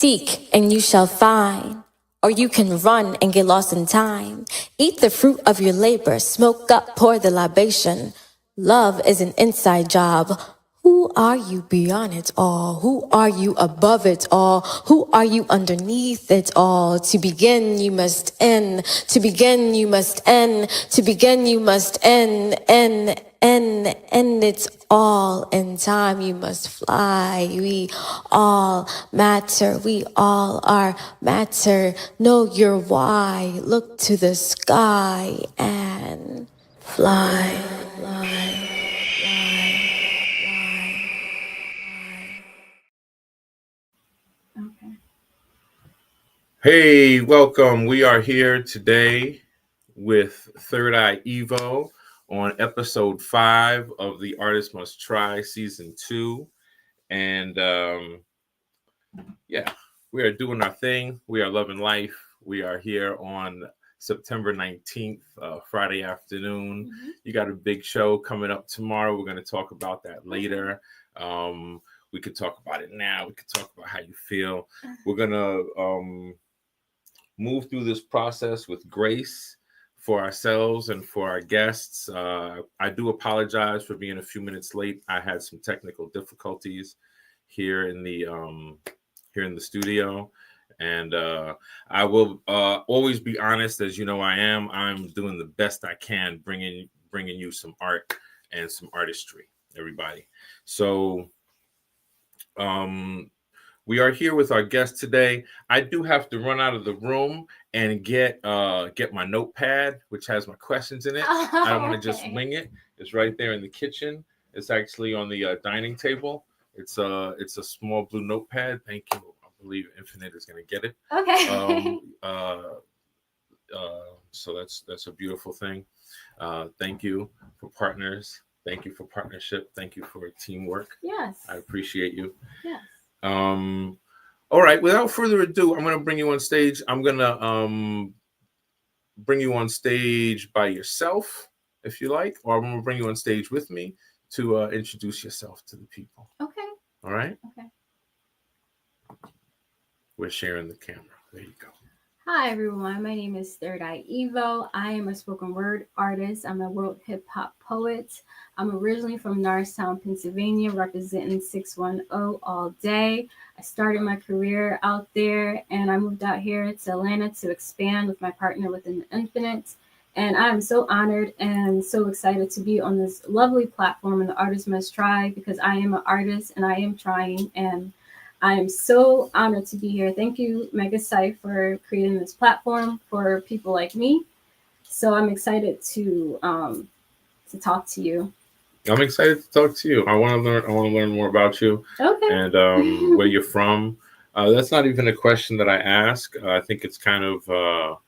Seek and you shall find, or you can run and get lost in time. Eat the fruit of your labor, smoke up, pour the libation. Love is an inside job. Who are you beyond it all? Who are you above it all? Who are you underneath it all? To begin, you must end. To begin, you must end. To begin, you must end. It's all in time. You must fly. We all matter. We all are matter. Know your why. Look to the sky and fly. Okay. Hey, welcome. We are here today with Third Eye Evo on episode 5 of the Artist Must Try season 2. And yeah, we are doing our thing. We are loving life. We are here on September 19th, Friday afternoon. Mm-hmm. You got a big show coming up tomorrow. We're going to talk about that later. We could talk about it now. We could talk about how you feel. We're going to move through this process with grace for ourselves and for our guests. I do apologize for being a few minutes late. I had some technical difficulties here in the studio, and I will always be honest, as you know I am. I'm doing the best I can, bringing you some art and some artistry, everybody. So we are here with our guest today. I do have to run out of the room and get my notepad, which has my questions in it. I don't want to just wing it. It's right there in the kitchen. It's actually on the dining table. It's a small blue notepad. Thank you. I believe Infinite is going to get it. Okay. So that's a beautiful thing. Thank you for partners. Thank you for partnership. Thank you for teamwork. Yes. I appreciate you. Yes. All right, without further ado, I'm going to bring you on stage. I'm going to bring you on stage by yourself, if you like, or I'm going to bring you on stage with me to introduce yourself to the people. Okay. All right? Okay. We're sharing the camera. There you go. Hi, everyone. My name is Third Eye Evo. I am a spoken word artist. I'm a world hip hop poet. I'm originally from Norristown, Pennsylvania, representing 610 all day. I started my career out there, and I moved out here to Atlanta to expand with my partner within the Infinite. And I'm so honored and so excited to be on this lovely platform in the Artist Must Try, because I am an artist and I am trying, and I am so honored to be here. Thank you, Mega Site, for creating this platform for people like me. So I'm excited to talk to you. I'm excited to talk to you. I want to learn more about you. Okay. And where you're from. That's not even a question that I ask. I think it's kind of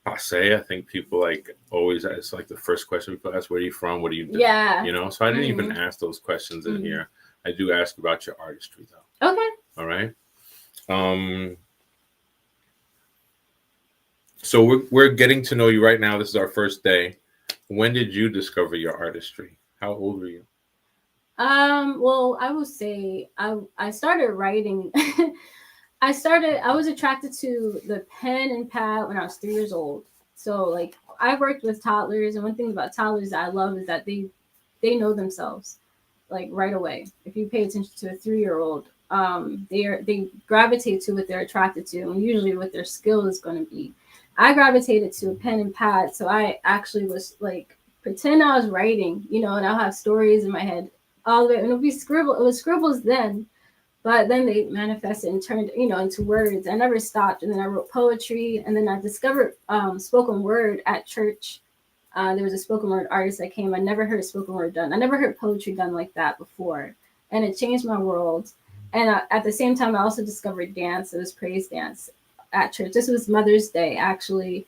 passe. I think people always, it's like the first question people ask, where are you from? What do you do? Yeah. So I didn't even ask those questions in here. I do ask about your artistry though. Okay. All right. So we're getting to know you right now. This is our first day. When did you discover your artistry? How old were you? Well, I will say I started writing. I was attracted to the pen and pad when I was 3 years old. So I worked with toddlers, and one thing about toddlers that I love is that they know themselves right away. If you pay attention to a 3-year-old, they gravitate to what they're attracted to, and usually what their skill is going to be. I gravitated to a pen and pad, so I actually was pretend I was writing, and I'll have stories in my head all the way, and it was scribbles then, but then they manifested and turned into words. I never stopped, and then I wrote poetry, and then I discovered spoken word at church. There was a spoken word artist that came. I never heard spoken word done. I never heard poetry done like that before, and it changed my world. And at the same time, I also discovered dance. It was praise dance at church. This was Mother's Day, actually,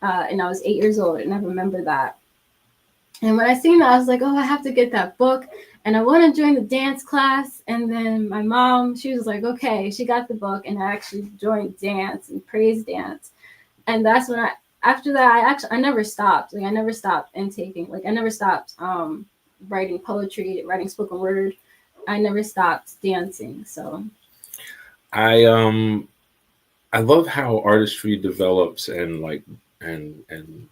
and I was 8 years old, and I remember that. And when I seen that, I was like, oh, I have to get that book, and I want to join the dance class. And then my mom, she was like, okay, she got the book, and I actually joined dance and praise dance. And that's when after that, I never stopped. I never stopped intaking. I never stopped writing poetry, writing spoken word. I never stopped dancing. So I love how artistry develops and and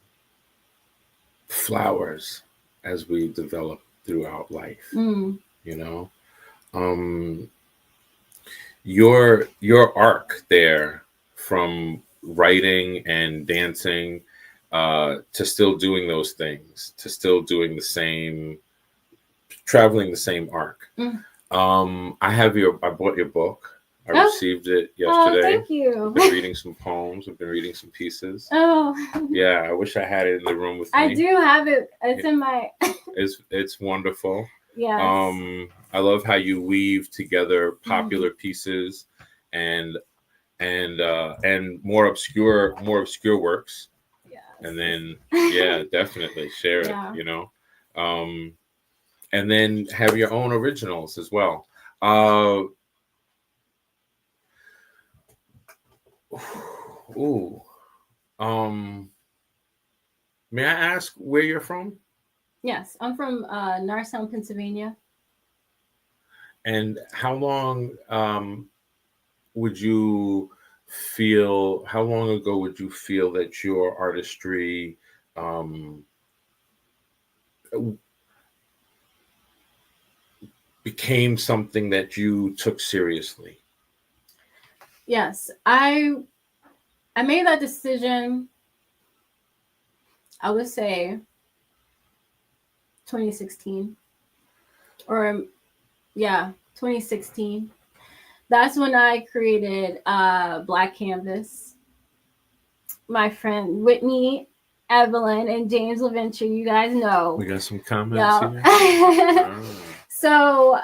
flowers as we develop throughout life. Mm. You know, um, your arc there from writing and dancing to still doing those things, to still doing the same, traveling the same arc. Mm. I bought your book. I Oh. received it Oh, yesterday. thank you. I've been reading some poems. I've been reading some pieces. Oh. Yeah, I wish I had it in the room with me. I do have it. It's in my. It's wonderful. Yes. I love how you weave together popular pieces and more obscure works. Yes. And then yeah, definitely share Yeah. it, you know. And then have your own originals as well. Ooh. May I ask where you're from? Yes, I'm from Norristown, Pennsylvania. And how long would you feel? How long ago would you feel that your artistry became something that you took seriously? Yes, I made that decision. I would say 2016, or yeah, 2016. That's when I created Black Canvas. My friend Whitney, Evelyn, and James LaVenture, you guys know. We got some comments here. Oh. So,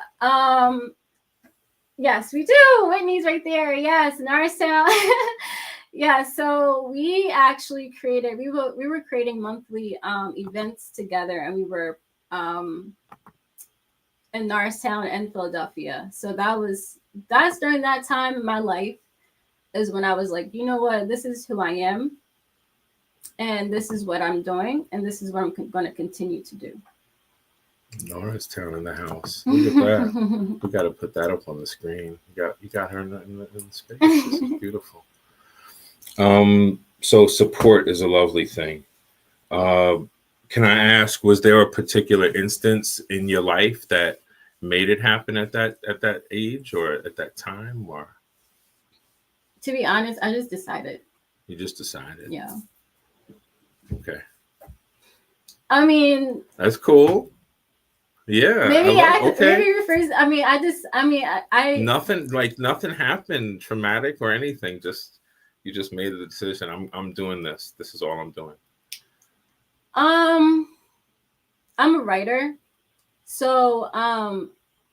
yes, we do. Whitney's right there. Yes, Norristown. Yeah, so we actually created. We were creating monthly events together, and we were in Norristown and Philadelphia. So that's during that time in my life is when I was like, you know what, this is who I am, and this is what I'm doing, and this is what I'm going to continue to do. Norristown in the house. Look at that. We got to put that up on the screen. You got her in the space. This is beautiful. So support is a lovely thing. Can I ask, was there a particular instance in your life that made it happen at that age or at that time? Or to be honest, I just decided. You just decided? Yeah. Okay. I mean, that's cool. Yeah. Maybe okay. Maybe refers. I mean, I nothing happened traumatic or anything. Just you just made the decision. I'm doing this. This is all I'm doing. I'm a writer. So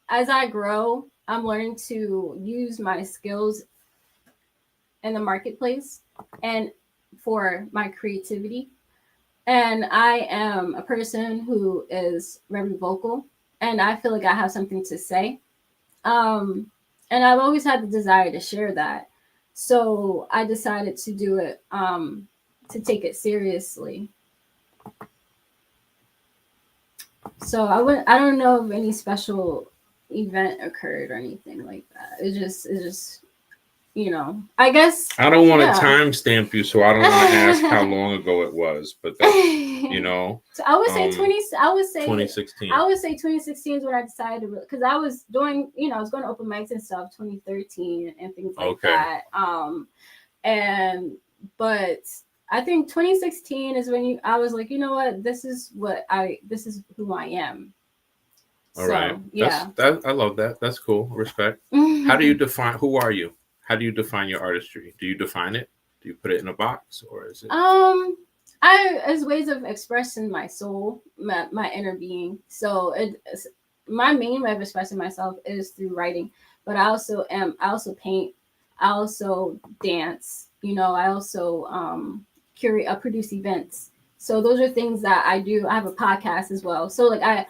as I grow, I'm learning to use my skills in the marketplace and for my creativity. And I am a person who is very vocal, and I feel like I have something to say. And I've always had the desire to share that. So I decided to do it, to take it seriously. So I don't know if any special event occurred or anything like that. It's just, you know, I guess. I don't want to timestamp you, so I don't want to ask how long ago it was, but that's, you know. So I would say 2016. I would say 2016 is when I decided, because I was doing, you know, I was going to open mics and stuff, 2013 and things like that. But I think 2016 is when I was like, you know what, this is who I am. All right. Yeah. I love that. That's cool. Respect. How do you define, who are you? How do you define your artistry? Do you define it? Do you put it in a box, or is it? As ways of expressing my soul, my inner being. So my main way of expressing myself is through writing, but I also paint. I also dance. You know, I also curate. I produce events. So those are things that I do. I have a podcast as well. So like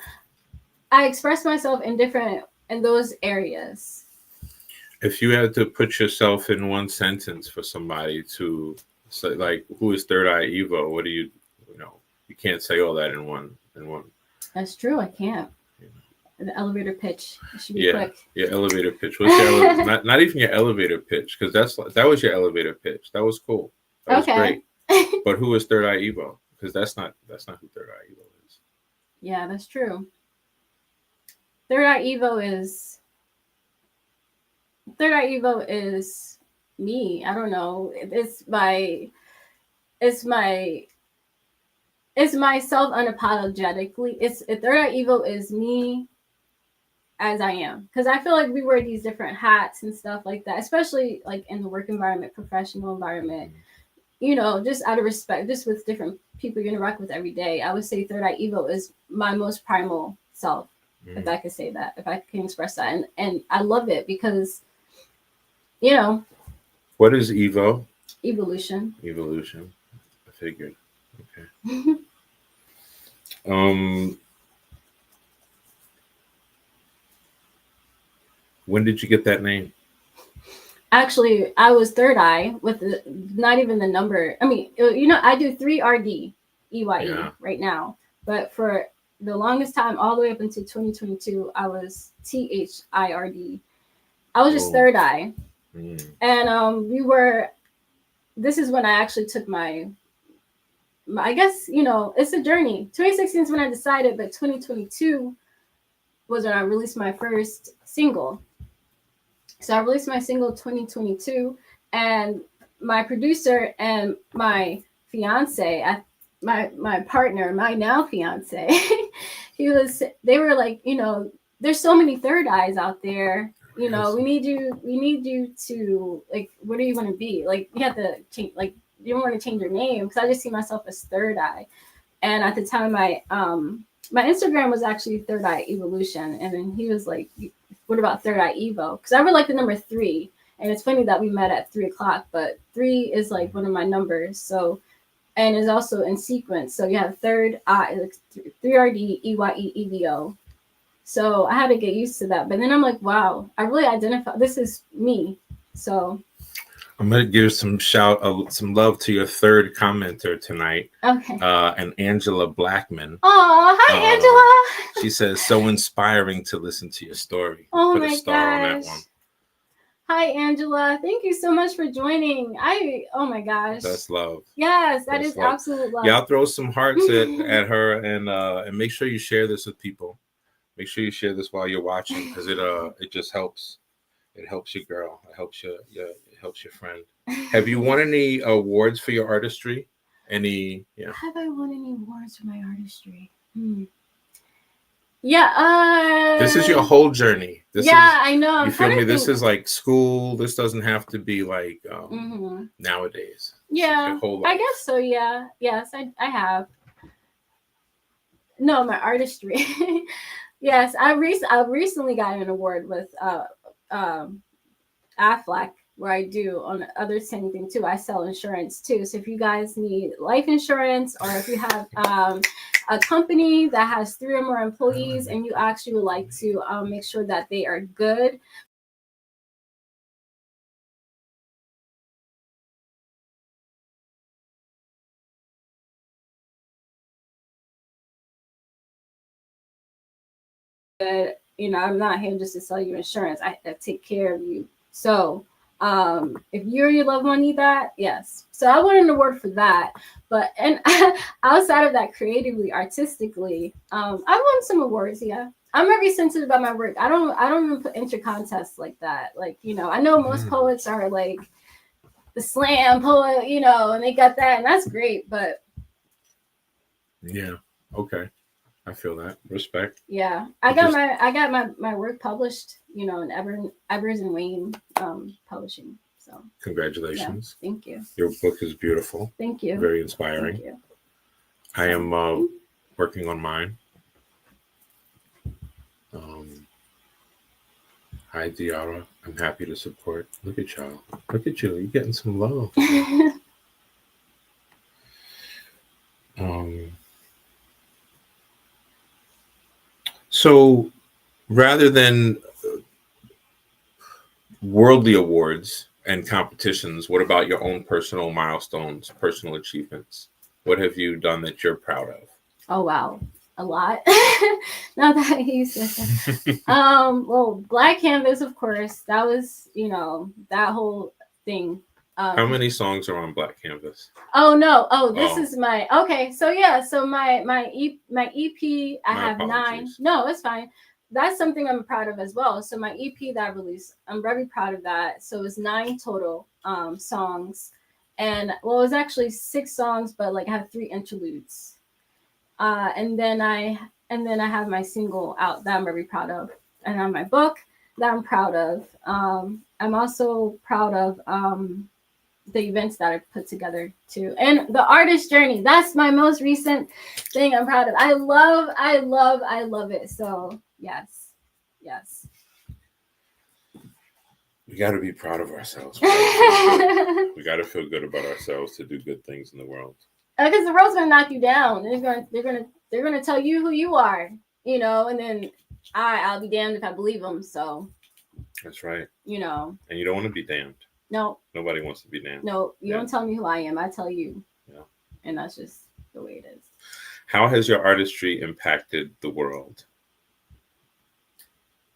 I express myself in those areas. If you had to put yourself in one sentence for somebody to say, like, who is Third Eye Evo? What do you know? You can't say all that in one. That's true. I can't. The elevator pitch. It should be quick. Your elevator pitch. What's your not even your elevator pitch, because that was your elevator pitch. That was cool. That was great. But who is Third Eye Evo? Because that's not who Third Eye Evo is. Yeah, that's true. Third Eye Evo is me. I don't know. It's my self unapologetically. Third Eye Evo is me as I am, because I feel like we wear these different hats and stuff like that, especially like in the work environment, professional environment, you know, just out of respect, just with different people you interact with every day. I would say Third Eye Evo is my most primal self, if I could say that, if I can express that. And I love it because, you know. What is Evo? Evolution. I figured. Okay. When did you get that name? Actually, I was Third Eye with not even the number. I mean, you know, I do 3RD EYE right now, but for the longest time, all the way up until 2022, I was THIRD. I was just Third Eye, and this is when I actually took my, I guess, you know, it's a journey. 2016 is when I decided, but 2022 was when I released my first single. So I released my single 2022, and my producer and my fiance, my partner, my now fiance, they were like, you know, there's so many third eyes out there. You know, we need you to, like, what do you want to be? Like, you have to change, like, you don't want to change your name, because I just see myself as Third Eye. And at the time, my Instagram was actually Third Eye Evolution. And then he was like, what about Third Eye Evo? Because I would like the number 3. And it's funny that we met at 3:00, but 3 is like one of my numbers. So, and is also in sequence. So you have Third Eye, like 3RD, EYE, EVO. So I had to get used to that. But then I'm like, wow, I really identify, this is me. So I'm going to give some love to your third commenter tonight. Okay. And Angela Blackman. Oh, hi, Angela. She says, so inspiring to listen to your story. Oh, Put my a star gosh. on that one. Hi, Angela. Thank you so much for joining. Oh my gosh. That's love. Yes, that's absolute love. Yeah, I'll throw some hearts at her, and make sure you share this with people. Make sure you share this while you're watching, because it just helps. It helps your girl. It helps your friend. Have you won any awards for your artistry? Any? Yeah. Have I won any awards for my artistry? Yeah. This is your whole journey. I know. You feel me? This is like school. This doesn't have to be like nowadays. Yeah. I guess so. Yeah. Yes, I have. No, my artistry. Yes, I recently got an award with Aflac, where I do on the other same thing too. I sell insurance too. So if you guys need life insurance, or if you have a company that has 3 or more employees and you actually would like to make sure that they are good, you know, I'm not here just to sell you insurance. I take care of you. So if you or your loved one need that, yes. So I won an award for that. But and outside of that, creatively, artistically, I won some awards. Yeah, I'm very sensitive about my work. I don't even enter contests like that. Like, you know, I know most poets are like the slam poet, you know, and they got that, and that's great. But yeah, okay. I feel that. Respect. Yeah. I got my work published, you know, in Evers and Wayne publishing. So congratulations. Yeah, thank you. Your book is beautiful. Thank you. Very inspiring. Thank you. I am working on mine. Hi, Diara. I'm happy to support. Look at y'all. Look at you. You're getting some love. So rather than worldly awards and competitions, what about your own personal milestones, personal achievements? What have you done that you're proud of? Oh, wow. a lot. Not that he said. Well, Black Canvas, of course. That was, that whole thing. How many songs are on Black Canvas? Oh no! Oh, this is my okay. So yeah, so my EP. I have apologies. 9. No, it's fine. That's something I'm proud of as well. So my EP that I released, I'm very proud of that. So it's 9 total songs, and well, it was actually 6 songs, but like I have 3 interludes. And then I have my single out that I'm very proud of, and I have my book that I'm proud of. I'm also proud of the events that I put together too, and the artist journey. That's my most recent thing I'm proud of. I love it. So yes. We got to be proud of ourselves. We got to feel good about ourselves to do good things in the world. Because the world's gonna knock you down. They're gonna tell you who you are, and then I'll be damned if I believe them. So that's right. And you don't want to be damned. No. Nobody wants to be damned. No, you don't tell me who I am. I tell you. Yeah. And that's just the way it is. How has your artistry impacted the world?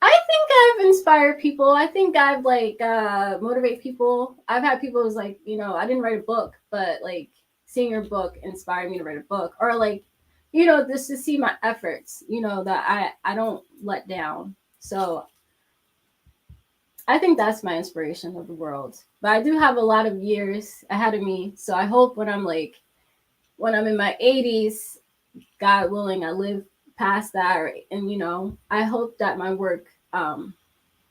I think I've inspired people. I think I've motivate people. I've had people who's like, I didn't write a book, but like seeing your book inspired me to write a book, or like, just to see my efforts, that I don't let down. So I think that's my inspiration of the world. But I do have a lot of years ahead of me. So I hope when I'm in my 80s, God willing, I live past that. And, I hope that my work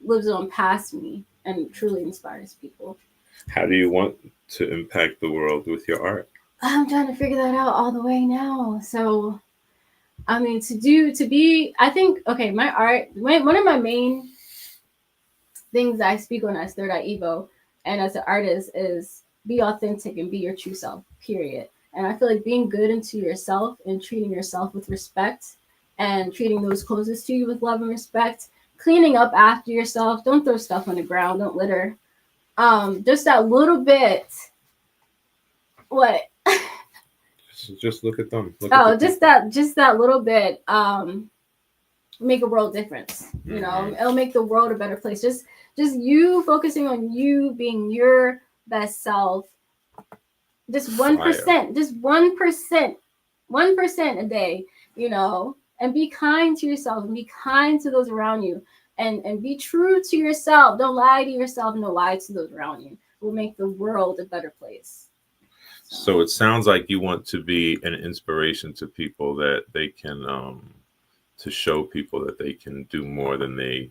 lives on past me and truly inspires people. How do you want to impact the world with your art? I'm trying to figure that out all the way now. So, I mean, my art, one of my main things that I speak when I start at Eye Evo and as an artist is be authentic and be your true self, period. And I feel like being good into yourself and treating yourself with respect and treating those closest to you with love and respect, cleaning up after yourself. Don't throw stuff on the ground. Don't litter. Just that little bit. What? Just look at them. Just that little bit. Make a world difference. It'll make the world a better place. Just you focusing on you being your best self. Just 1%, just 1% a day, and be kind to yourself and be kind to those around you and be true to yourself. Don't lie to yourself and don't lie to those around you. It will make the world a better place. So it sounds like you want to be an inspiration to people, that they can to show people that they can do more than they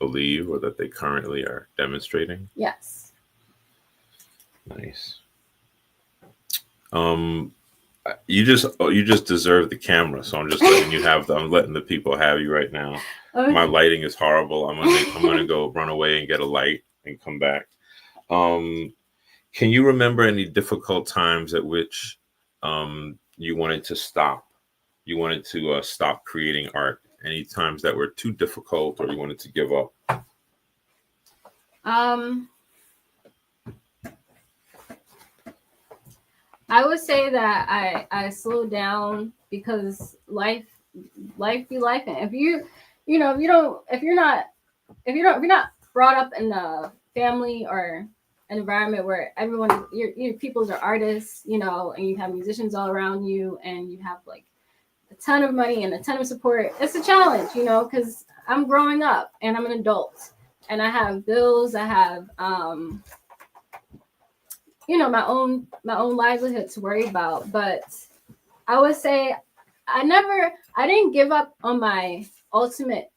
believe or that they currently are demonstrating. Yes. Nice. You just deserve the camera, so I'm just letting you have I'm letting the people have you right now. Okay. My lighting is horrible. I'm gonna go run away and get a light and come back. Can you remember any difficult times at which you wanted to stop? You wanted to stop creating art? Any times that were too difficult or you wanted to give up? I would say that I slowed down because life be life. And if you're not brought up in a family or an environment where everyone, your peoples are artists, and you have musicians all around you, and you have like a ton of money and a ton of support, it's a challenge, because I'm growing up and I'm an adult and I have bills, I have my own livelihood to worry about. But I would say I didn't give up on my ultimate.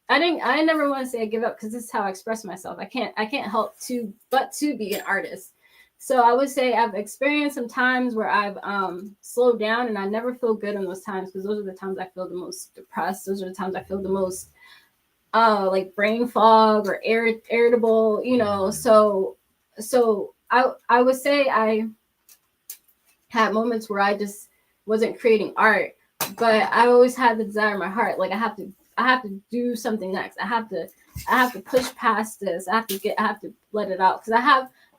I never want to say I give up, because this is how I express myself. I can't help but to be an artist. So I would say I've experienced some times where I've slowed down, and I never feel good in those times, because those are the times I feel the most depressed. Those are the times I feel the most like brain fog or irritable, So I would say I had moments where I just wasn't creating art, but I always had the desire in my heart, like I have to do something next. I have to push past this. I have to let it out, because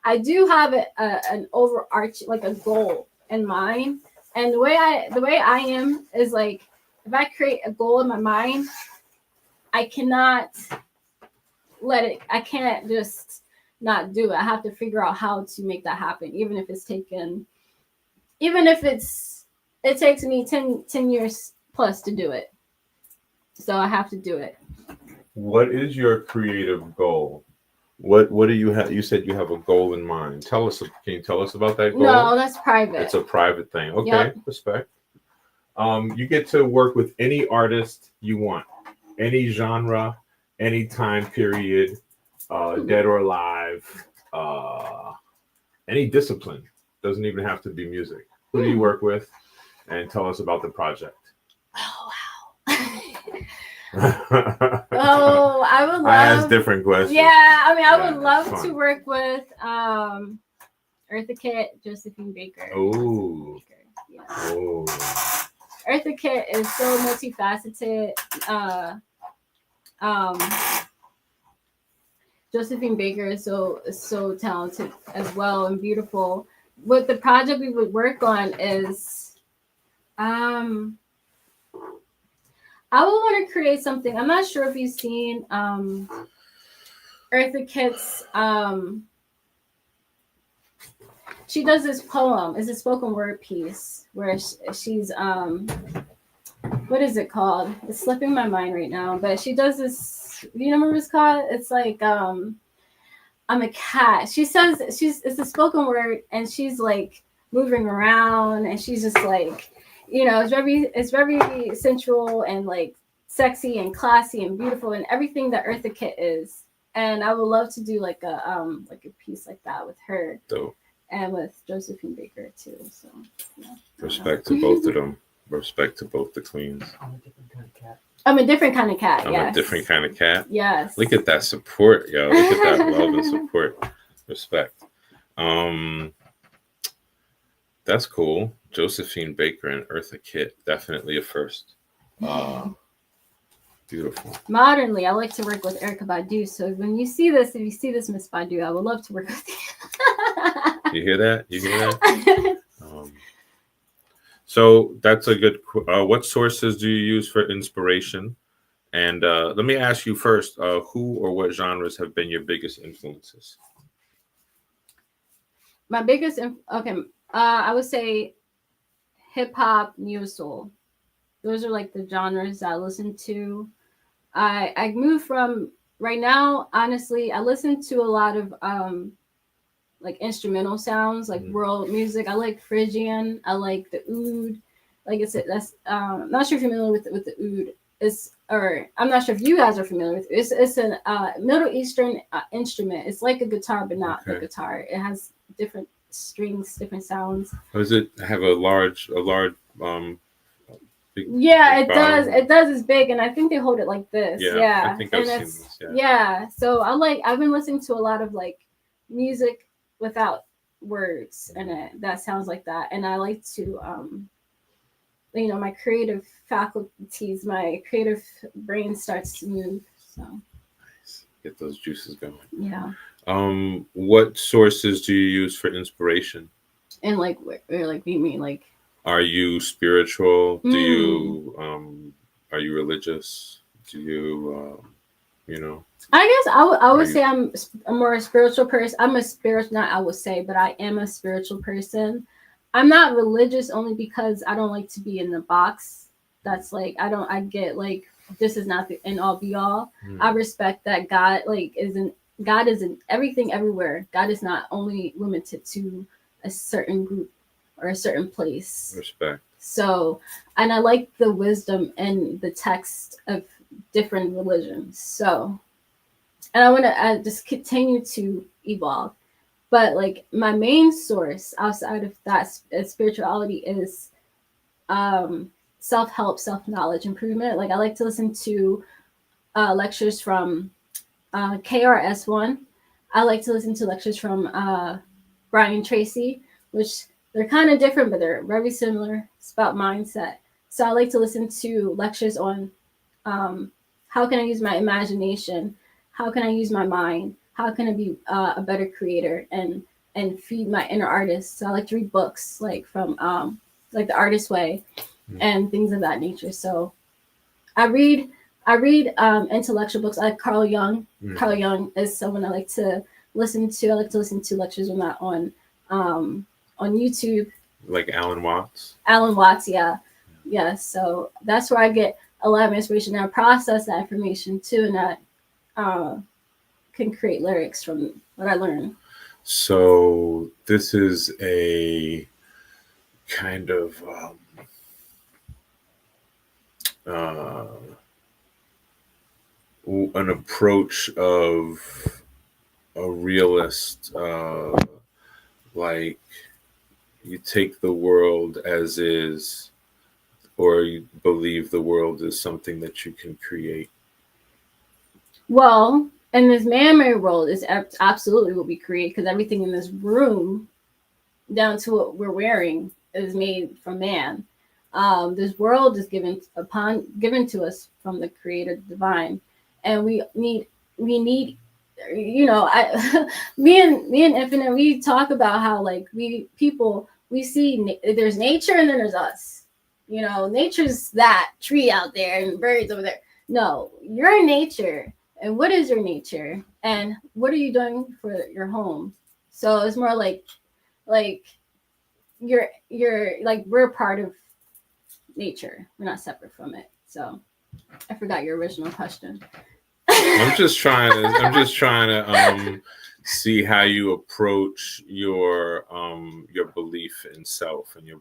I do have an overarching, like a goal in mind. And the way I am is like, if I create a goal in my mind, I cannot let it. I can't just not do it. I have to figure out how to make that happen, even if it takes me 10 years plus to do it. So I have to do it. What is your creative goal? What do you have? You said you have a goal in mind. Can you tell us about that goal? No, that's private. It's a private thing. Okay, Yep. Respect. You get to work with any artist you want, any genre, any time period, dead or alive, any discipline. Doesn't even have to be music. Who do you work with? And tell us about the project. Oh wow. Oh, I would love. I asked different questions. Yeah, I mean, I would love to work with Eartha Kitt, Josephine Baker. Oh. Yeah. Oh. Eartha Kitt is so multifaceted. Josephine Baker is so talented as well and beautiful. What the project we would work on is, I would want to create something. I'm not sure if you've seen Eartha Kitt's. She does this poem. It's a spoken word piece where she's what is it called? It's slipping my mind right now. But she does this. You know what it's called? It's like I'm a cat. She says it's a spoken word, and she's like moving around, and she's just like, you know, it's very sensual and like sexy and classy and beautiful and everything that Eartha Kitt is. And I would love to do like a piece like that with her. Dope. And with Josephine Baker too. So yeah. Respect to both of them. Respect to both the queens. I'm a different kind of cat. I'm yes. a different kind of cat. Yes. Look at that support, yo. Look at that love and support. Respect. That's cool. Josephine Baker and Eartha Kitt. Definitely a first. Beautiful. Modernly, I like to work with Erykah Badu. So if you see this, Miss Badu, I would love to work with you. You hear that? You hear that? So that's a good. What sources do you use for inspiration? And let me ask you first: who or what genres have been your biggest influences? My biggest, I would say hip hop, neo soul. Those are like the genres that I listen to. I moved from right now. Honestly, I listen to a lot of like instrumental sounds, like world music. I like Phrygian. I like the oud. Like I said, that's I'm not sure if you're familiar with the oud. I'm not sure if you guys are familiar with it. It's a Middle Eastern instrument. It's like a guitar, but not a guitar. It has different strings, different sounds. Does it have a large big, yeah, big it bottom? does. It does. It's big, and I think they hold it like this. Yeah. I think I've seen this. Yeah. So I've been listening to a lot of like music without words in it that sounds like that, and I like to my creative faculties, my creative brain starts to move. So nice. Get those juices going. Yeah. What sources do you use for inspiration? And like you mean like, are you spiritual? Do you are you religious? Do you I guess I would say I'm a more spiritual person. I'm a spiritual, not I would say, but I am a spiritual person. I'm not religious only because I don't like to be in the box. That's like, I get like, this is not the end all be all. I respect that God is in everything everywhere. God is not only limited to a certain group or a certain place. Respect. So, and I like the wisdom and the text of different religions. So, and I want to just continue to evolve. But like my main source outside of that spirituality is self-help, self-knowledge improvement. Like I like to listen to lectures from KRS-One. I like to listen to lectures from Brian Tracy, which they're kind of different, but they're very similar. It's about mindset. So I like to listen to lectures on how can I use my imagination? How can I use my mind? How can I be a better creator and feed my inner artist? So I like to read books like from like The Artist Way and things of that nature. So I read intellectual books. I like Carl Jung. Carl Jung is someone I like to listen to. I like to listen to lectures on that on YouTube. Like Alan Watts. Alan Watts, yeah. So that's where I get a lot of inspiration. And I process that information too, and I can create lyrics from what I learn. So this is a kind of an approach of a realist, like you take the world as is, or you believe the world is something that you can create. Well, in this man-made world is absolutely what we create, because everything in this room, down to what we're wearing, is made from man. This world is given to us from the Creator Divine, and we need. You know, me and Infinite, we talk about how like we see there's nature and then there's us. You know, nature's that tree out there and birds over there. No, you're nature. And what is your nature? And what are you doing for your home? So it's more like you're like, we're part of nature. We're not separate from it. So I forgot your original question. I'm just trying to see how you approach your belief in self and your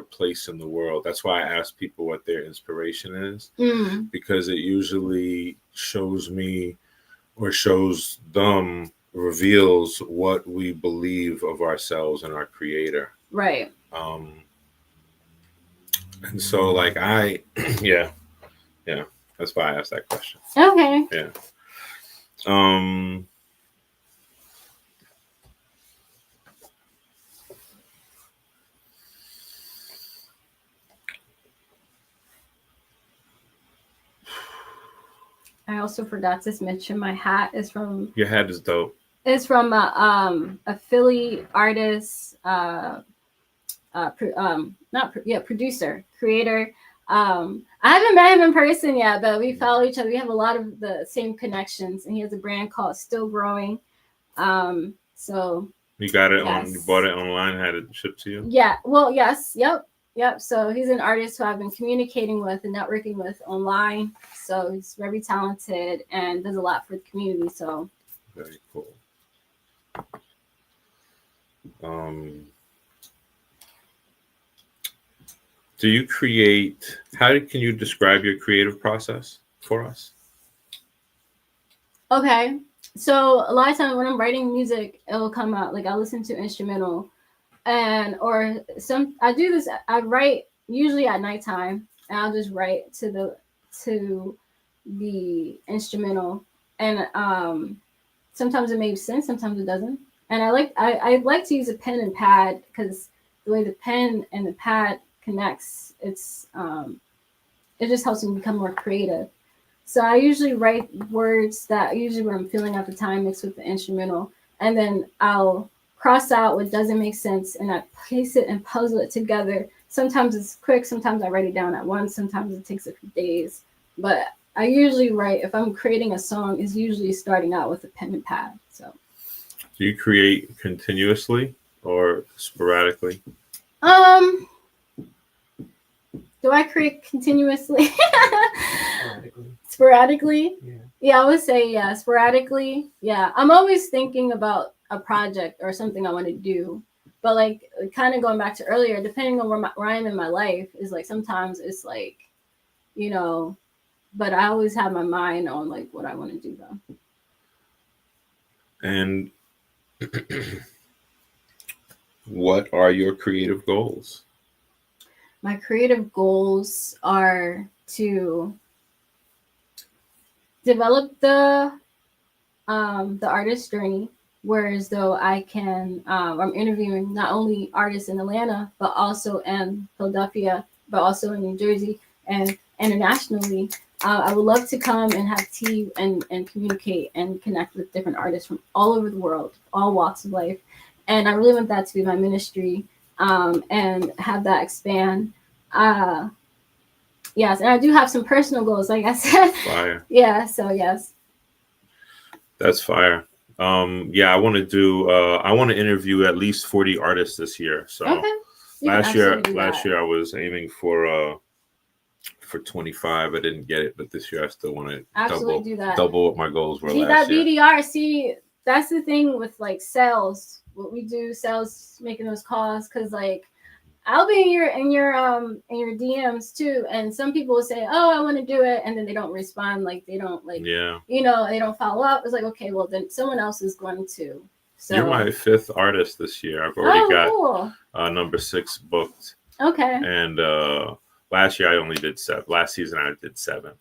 place in the world. That's why I ask people what their inspiration is, because it usually shows me or shows them, reveals what we believe of ourselves and our Creator. Right. And so like yeah. That's why I asked that question. Okay. Yeah. I also forgot to mention my hat is from. Your hat is dope. It's from a Philly artist, producer, creator. I haven't met him in person yet, but we follow each other. We have a lot of the same connections, and he has a brand called Still Growing. So you got it on. You bought it online. Had it shipped to you? Yeah. Well, yes. Yep. So he's an artist who I've been communicating with and networking with online. So he's very talented and does a lot for the community. So very cool. Do you create? How can you describe your creative process for us? Okay, so a lot of times when I'm writing music, it will come out like I listen to instrumental, I do this. I write usually at nighttime, and I'll just write to the instrumental, and sometimes it makes sense, sometimes it doesn't. And I like to use a pen and pad, because the way the pen and the pad connects, it just helps me become more creative. So I usually write words that usually what I'm feeling at the time mixed with the instrumental, and then I'll cross out what doesn't make sense, and I place it and puzzle it together. Sometimes it's quick, sometimes I write it down at once, sometimes it takes a few days. But I usually write, if I'm creating a song, is usually starting out with a pen and pad. So do you create continuously or sporadically? Do I create continuously? Sporadically? Yeah, I would say sporadically. Yeah, I'm always thinking about a project or something I want to do. But like kind of going back to earlier, depending on where I am in my life, is like sometimes it's like, but I always have my mind on like what I want to do though. And what are your creative goals? My creative goals are to develop the artist journey, whereas though I can, I'm interviewing not only artists in Atlanta, but also in Philadelphia, but also in New Jersey and internationally. I would love to come and have tea and communicate and connect with different artists from all over the world, all walks of life. And I really want that to be my ministry, and have that expand. Yes, and I do have some personal goals, like I said. Fire. Yeah, so yes. That's fire. Yeah, I want to interview at least 40 artists this year. So Okay. last year I was aiming for 25. I didn't get it, but this year I still want to double what my goals were last year. BDR, see, that's the thing with like sales. What we do, sales, making those calls, because like I'll be in your DMs too, and some people will say, "Oh, I want to do it," and then they don't respond. Like they don't they don't follow up. It's like, okay, well then someone else is going to. So you're my 5th artist this year. I've already got number 6 booked. Okay. And last year I only did 7. Last season I did 7.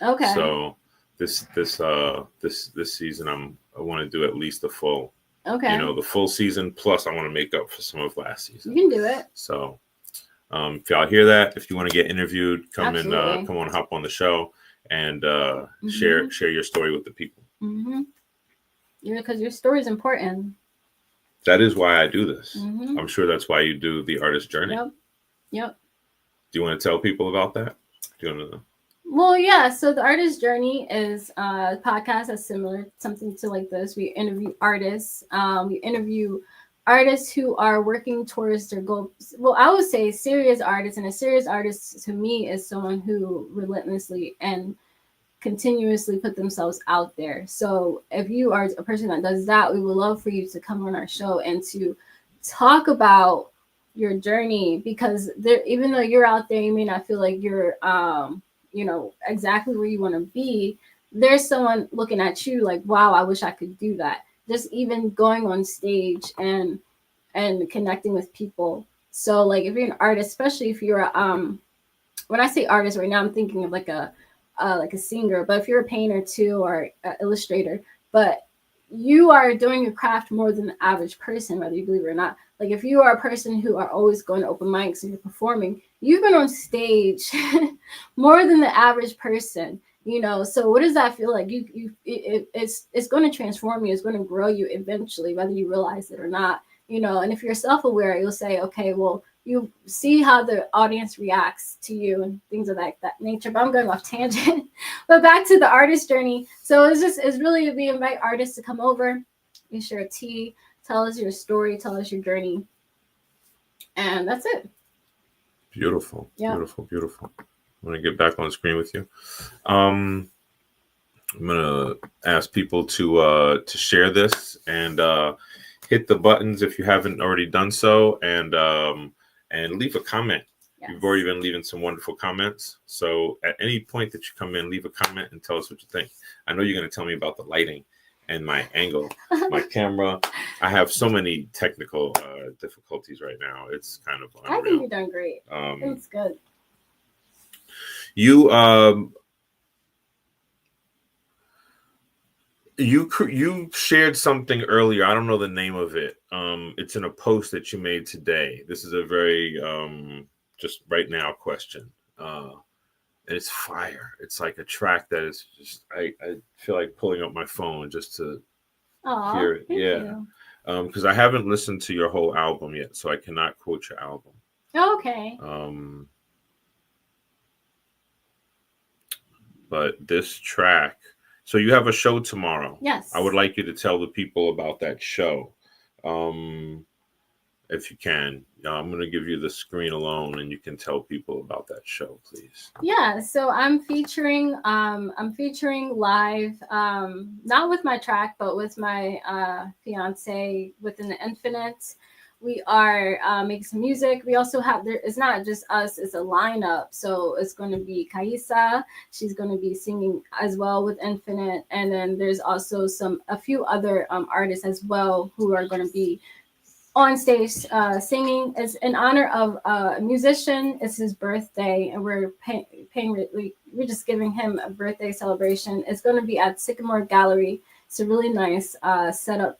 Okay. So this season I want to do at least a full. Okay. The full season, plus I want to make up for some of last season. You can do it. So if y'all hear that, if you want to get interviewed, come on, hop on the show and share your story with the people. Mm-hmm. Yeah, because your story is important. That is why I do this. Mm-hmm. I'm sure that's why you do the artist journey. Yep. Do you want to tell people about that? Do you want to? Well, yeah. So the artist journey is a podcast that's similar, something to like this. We interview artists. We interview artists who are working towards their goals. Well, I would say serious artists, and a serious artist to me is someone who relentlessly and continuously put themselves out there. So if you are a person that does that, we would love for you to come on our show and to talk about your journey, because there, even though you're out there, you may not feel like you're exactly where you want to be. There's someone looking at you like, wow, I wish I could do that. Just even going on stage and connecting with people. So like if you're an artist, especially if you're when I say artist right now, I'm thinking of like a singer, but if you're a painter too, or an illustrator, but you are doing your craft more than the average person, whether you believe it or not. Like if you are a person who are always going to open mics and you're performing, you've been on stage more than the average person, So what does that feel like? It's going to transform you. It's going to grow you eventually, whether you realize it or not, And if you're self-aware, you'll say, okay, well, you see how the audience reacts to you and things of that nature. But I'm going off tangent. But back to the artist journey. So it's really, we invite artists to come over. We share a tea. Tell us your story. Tell us your journey. And that's it. Beautiful. Yeah. Beautiful. I'm going to get back on the screen with you. I'm going to ask people to share this and hit the buttons if you haven't already done so, and leave a comment. Yes. You've already been leaving some wonderful comments. So at any point that you come in, leave a comment and tell us what you think. I know you're going to tell me about the lighting and my angle, my camera. I have so many technical difficulties right now. It's kind of unreal. I think you've done great. It's good. You shared something earlier. I don't know the name of it. It's in a post that you made today. This is a very just right now question. And it's fire. It's like a track that is just I feel like pulling up my phone just to hear it. Yeah. Because I haven't listened to your whole album yet, so I cannot quote your album. Okay. But this track. So you have a show tomorrow. Yes. I would like you to tell the people about that show, if you can. I'm going to give you the screen alone, and you can tell people about that show, please. Yeah. So I'm featuring live, not with my track, but with my fiance Within the Infinite. We are making some music. We also have, it's not just us, it's a lineup. So it's going to be Kaisa. She's going to be singing as well with Infinite. And then there's also a few other artists as well who are going to be on stage singing. It's in honor of a musician. It's his birthday, and we're we're just giving him a birthday celebration. It's going to be at Sycamore Gallery. It's a really nice setup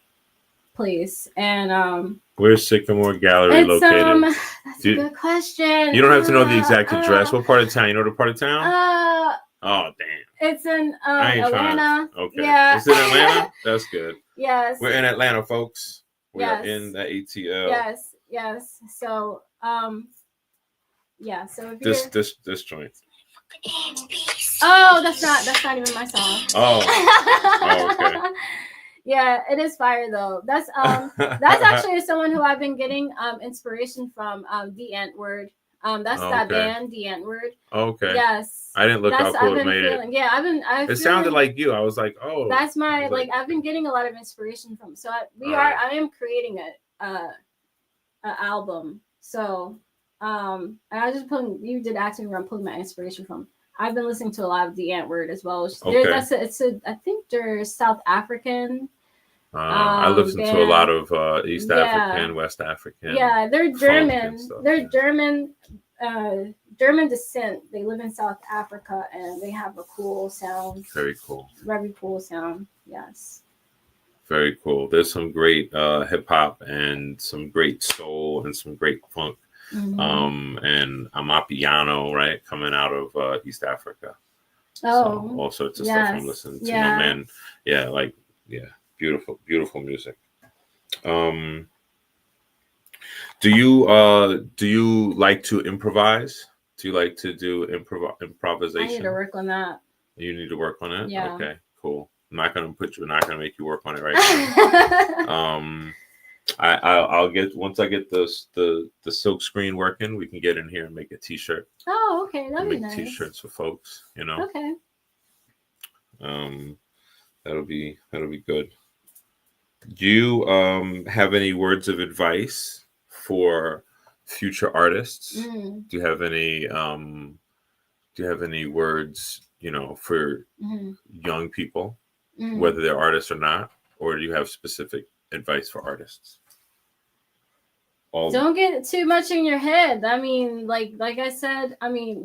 place. And where's Sycamore Gallery located? That's a good question. You don't have to know the exact address. What part of town? You know the part of town? Oh, damn. It's in Atlanta. Okay. Yeah. It's in Atlanta? That's good. Yes. We're in Atlanta, folks. We are in the ATL. Yes. So Yeah. So if this joint. Oh, that's not even my song. Oh, okay. Yeah, it is fire though. That's actually someone who I've been getting inspiration from. The Ant Word. That's that band, The Ant Word. Okay. Yes. I didn't look how cool it made it. Yeah, it sounded like you. I was like, oh. That's my I've been getting a lot of inspiration from. So I am creating a album. So I just you did ask me where I'm pulling my inspiration from. I've been listening to a lot of The Ant Word as well. Okay. I think they're South African. I listen to a lot of East African, West African. Yeah, they're German. They're German, German descent. They live in South Africa and they have a cool sound. Very cool. Very cool sound. Yes. Very cool. There's some great hip hop and some great soul and some great funk. Mm-hmm. And Amapiano, right, coming out of East Africa. Oh, so all sorts of stuff I'm listening to. My man, beautiful, beautiful music. Do you like to improvise? Do you like to do improvisation? I need to work on that. You need to work on it? Yeah. Okay, cool. I'm not gonna make you work on it right now. I'll get once I get the silk screen working, we can get in here and make a t-shirt. Oh, okay, that'd be nice. T-shirts for folks, you know. Okay. That'll be good. Do you have any words of advice for future artists? Do you have any words, for young people, whether they're artists or not, or do you have specific advice for artists? Don't get too much in your head. I mean, like I said,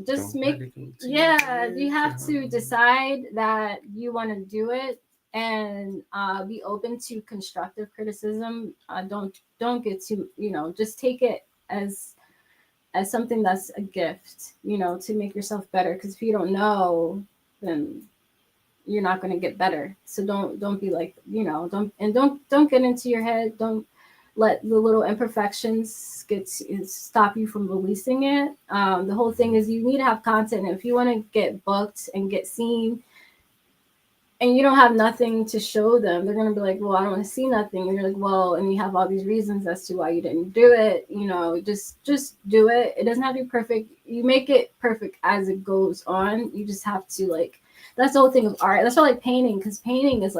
just you have to decide that you want to do it and be open to constructive criticism. Don't get too, just take it as something that's a gift, to make yourself better. Because if you don't know, then you're not going to get better. So don't be like, don't get into your head. Don't let the little imperfections stop you from releasing it. The whole thing is you need to have content. And if you want to get booked and get seen and you don't have nothing to show them, they're going to be like, well, I don't want to see nothing. And you're like, well, and you have all these reasons as to why you didn't do it. Just do it. It doesn't have to be perfect. You make it perfect as it goes on. You just have to that's the whole thing of art. That's why painting, because painting is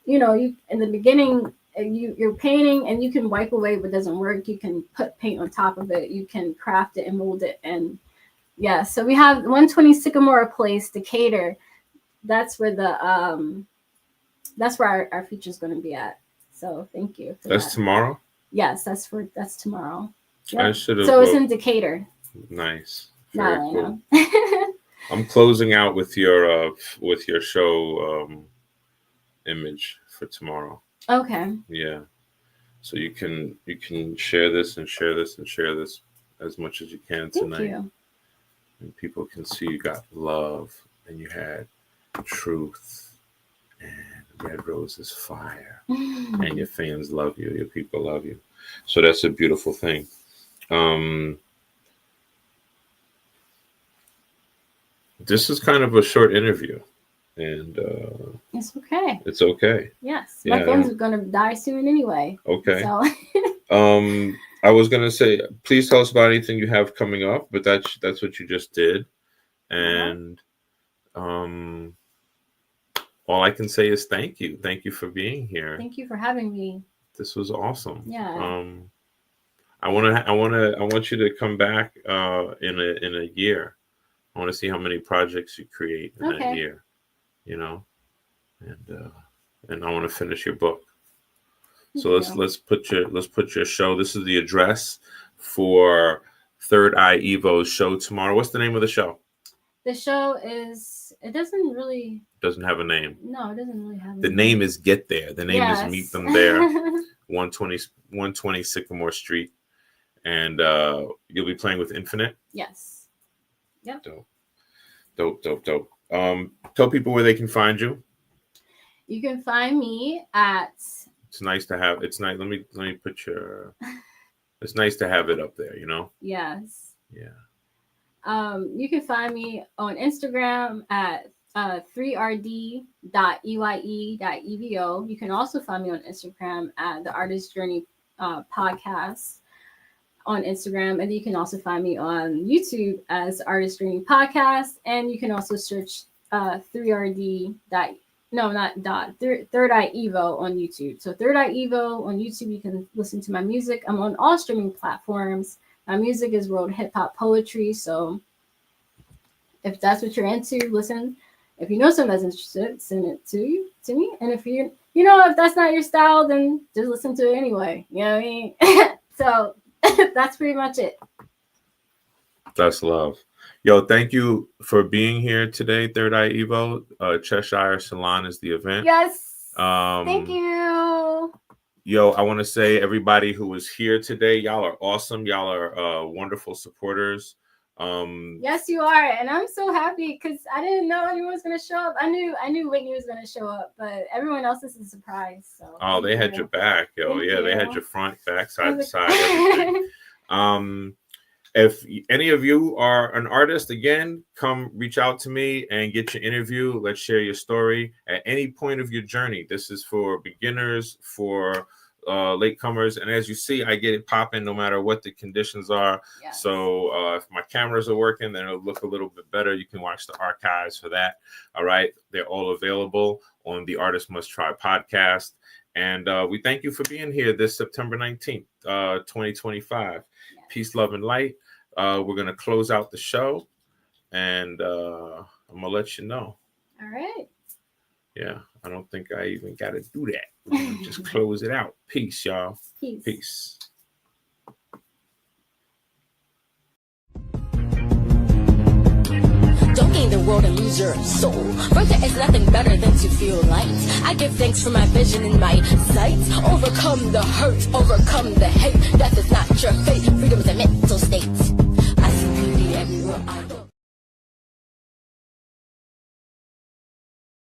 you in the beginning, you're painting and you can wipe away what doesn't work. You can put paint on top of it. You can craft it and mold it. And so we have 120 Sycamore Place, Decatur. That's where our feature is going to be at. So thank you. That's tomorrow? Yes, that's tomorrow. Yep. I should have. So it's in Decatur. Nice. Very cool. I'm closing out with your show image for tomorrow. Okay. Yeah. So you can share this and share this and share this as much as you can tonight. Thank you. And people can see you got love and you had truth and Red Rose is fire. And your fans love you, your people love you. So that's a beautiful thing. This is kind of a short interview. And it's okay. It's okay. Yes. My phone's gonna die soon anyway. Okay. So I was gonna say, please tell us about anything you have coming up, but that's what you just did. And all I can say is thank you. Thank you for being here. Thank you for having me. This was awesome. Yeah. I want you to come back in a year. I want to see how many projects you create in that year. And I want to finish your book. So let's put your show. This is the address for Third Eye Evo's show tomorrow. What's the name of the show? The show doesn't have a name. No, it doesn't really have a name. The name is Get There. The name is Meet Them There. 120 Sycamore Street. And you'll be playing with Infinite? Yes. Yep. Dope. Tell people where they can find you. You can find me at. It's nice to have. It's nice. Let me put your. It's nice to have it up there. Yes. Yeah. You can find me on Instagram at 3rd.eye.evo. You can also find me on Instagram at the Artist Journey podcast on Instagram, and you can also find me on YouTube as Artist Journey podcast, and you can also search 3rd. No, not dot. Third Eye Evo on YouTube. So Third Eye Evo on YouTube, you can listen to my music. I'm on all streaming platforms. My music is world hip hop poetry. So if that's what you're into, listen. If you know someone that's interested, send it to me. And if if that's not your style, then just listen to it anyway. You know what I mean? So that's pretty much it. That's love. Yo, thank you for being here today, Third Eye Evo. Cheshire Salon is the event. Yes. Thank you. Yo, I want to say everybody who was here today, y'all are awesome. Y'all are wonderful supporters. Yes, you are, and I'm so happy because I didn't know anyone was gonna show up. I knew Whitney was gonna show up, but everyone else is a surprise. So they had your back, yo. Thank yeah, you. They had your front, back, side to side, everything. If any of you are an artist, again, come reach out to me and get your interview. Let's share your story at any point of your journey. This is for beginners, for latecomers, and as you see, I get it popping no matter what the conditions are. Yes. So if my cameras are working, then it'll look a little bit better. You can watch the archives for that. All right, they're all available on the Artist Must Try podcast. And we thank you for being here this September 19th, 2025. Yes. Peace, love, and light. We're going to close out the show, and I'm going to let you know. All right. Yeah, I don't think I even got to do that. We're going to just close it out. Peace, y'all. Peace. Peace. Don't gain the world and lose your soul. Further is nothing better than to feel light. I give thanks for my vision and my sight. Overcome the hurt, overcome the hate. Death is not your fate. Freedom is a myth.